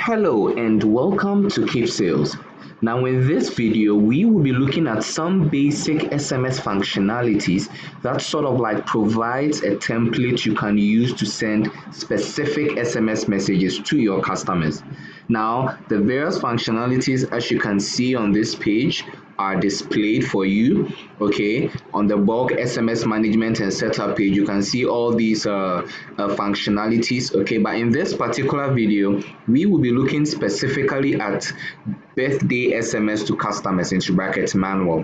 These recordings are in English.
Hello and welcome to Keepsales. Now in this video, we will be looking at some basic SMS functionalities that sort of like provides a template you can use to send specific SMS messages to your customers. Now, the various functionalities, as you can see on this page, are displayed for you. Okay, on the bulk SMS management and setup page, you can see all these functionalities. Okay, but in this particular video, we will be looking specifically at birthday SMS to customers into brackets manual.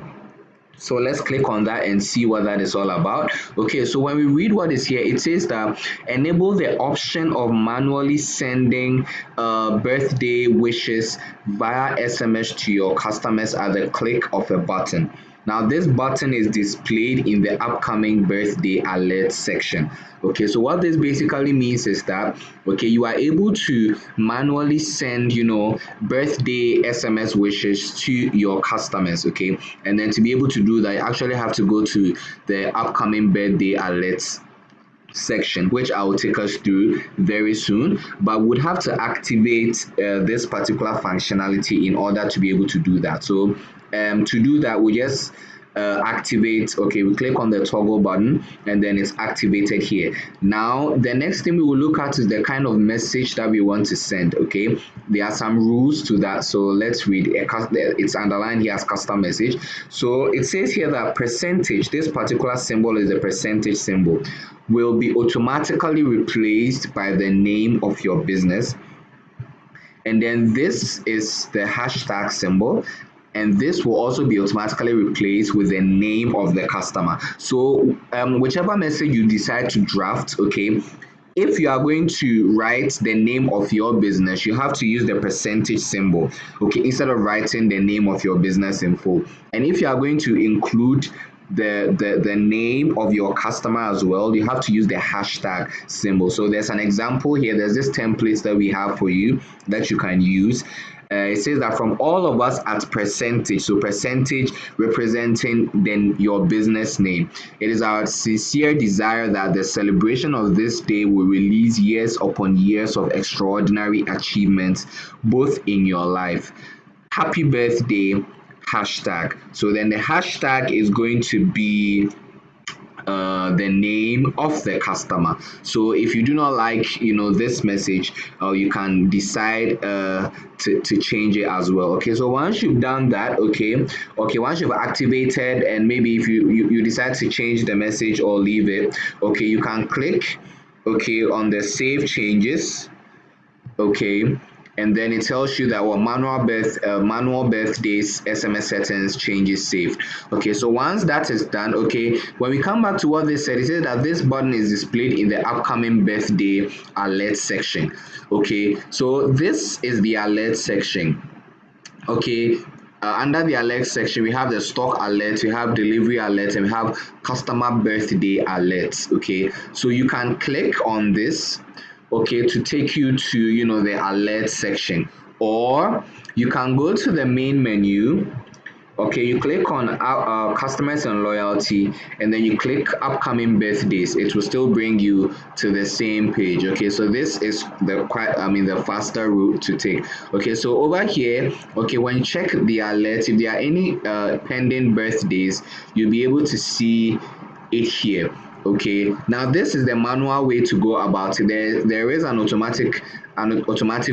So let's click on that and see what that is all about. Okay, so when we read what is here, it says that enable the option of manually sending birthday wishes via SMS to your customers at the click of a button. Now, this button is displayed in the upcoming birthday alert section. Okay, so what this basically means is that, okay, you are able to manually send, birthday SMS wishes to your customers, okay? And then to be able to do that, you actually have to go to the upcoming birthday alerts section, which I will take us through very soon, but would have to activate this particular functionality in order to be able to do that. So to do that, we just activate. Okay, we click on the toggle button and then it's activated here. Now the next thing we will look at is the kind of message that we want to send. Okay, there are some rules to that, so let's read. It's underlined here as custom message. So it says here that percentage, this particular symbol is a percentage symbol, will be automatically replaced by the name of your business. And then this is the hashtag symbol, and this will also be automatically replaced with the name of the customer. So whichever message you decide to draft, okay, if you are going to write the name of your business, you have to use the percentage symbol, okay, instead of writing the name of your business info. And if you are going to include the name of your customer as well, you have to use the hashtag symbol. So there's an example here. There's this template that we have for you that you can use. It says that from all of us at percentage, so percentage representing then your business name. It is our sincere desire that the celebration of this day will release years upon years of extraordinary achievements, both in your life. Happy birthday, hashtag. So then the hashtag is going to be the name of the customer. So if you do not like this message, you can decide to change it as well. Okay, so once you've done that, okay, once you've activated, and maybe if you decide to change the message or leave it, okay, you can click on the save changes. Okay, and then it tells you that manual birthdays SMS settings changes saved. Okay, so once that is done, okay, when we come back to what they said, it says that this button is displayed in the upcoming birthday alert section. Okay, so this is the alert section. Okay, under the alert section, we have the stock alert, we have delivery alert, and we have customer birthday alerts. Okay, so you can click on this, okay, to take you to the alert section, or you can go to the main menu. Okay, you click on customers and loyalty, and then you click upcoming birthdays. It will still bring you to the same page. Okay, so this is the faster route to take. Okay, so over here, okay, when you check the alert, if there are any pending birthdays, you'll be able to see it here. Okay, now this is the manual way to go about it. There is an automatic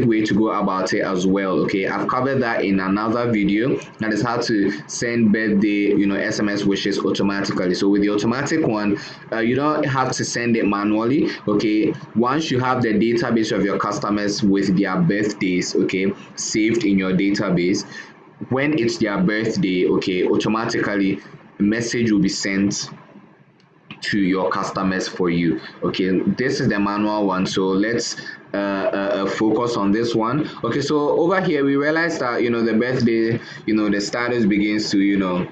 way to go about it as well. Okay, I've covered that in another video. That is how to send birthday SMS wishes automatically. So with the automatic one, you don't have to send it manually. Okay, once you have the database of your customers with their birthdays, okay, saved in your database, when it's their birthday, okay, automatically a message will be sent to your customers for you. Okay, this is the manual one, so let's focus on this one. Okay, so over here we realize that the birthday, the status begins to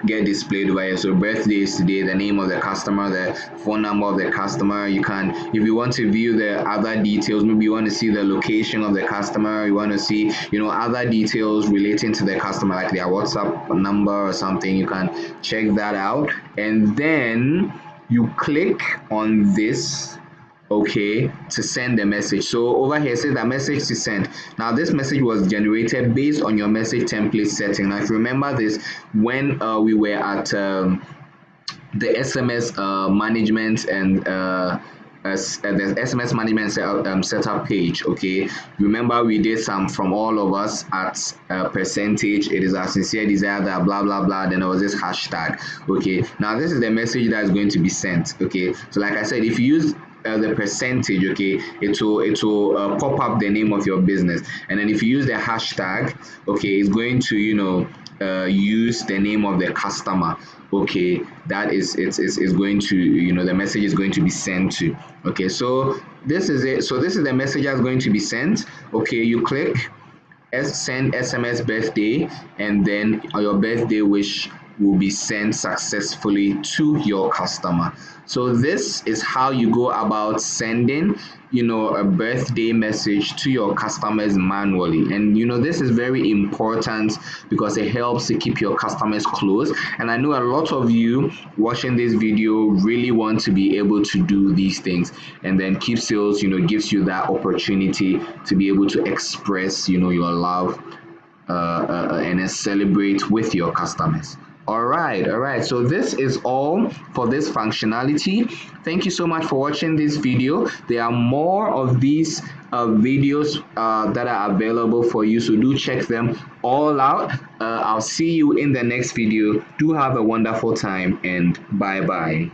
get displayed over here. So birthday is today, the name of the customer, the phone number of the customer. You can, if you want to view the other details, maybe you want to see the location of the customer, you want to see other details relating to the customer, like their WhatsApp number or something, you can check that out. And then you click on this. okay, to send the message. So over here it says that message to send. Now this message was generated based on your message template setting. Now if you remember this, when we were at the SMS management and the SMS management setup page. Okay, remember we did some from all of us at percentage. It is our sincere desire that blah blah blah. Then there was this hashtag. Okay, now this is the message that is going to be sent. Okay, so like I said, if you use the percentage, okay, it will pop up the name of your business, and then if you use the hashtag, okay, it's going to use the name of the customer. Okay, that is it's going to, the message is going to be sent to. Okay, so this is it. So this is the message that's going to be sent. Okay, you click send SMS birthday, and then your birthday wish will be sent successfully to your customer. So this is how you go about sending, a birthday message to your customers manually. And this is very important because it helps to keep your customers close. And I know a lot of you watching this video really want to be able to do these things. And then Keep Sales, gives you that opportunity to be able to express, your love and then celebrate with your customers. All right, so this is all for this functionality. Thank you so much for watching this video. There are more of these videos that are available for you, so do check them all out. I'll see you in the next video. Do have a wonderful time, and bye bye.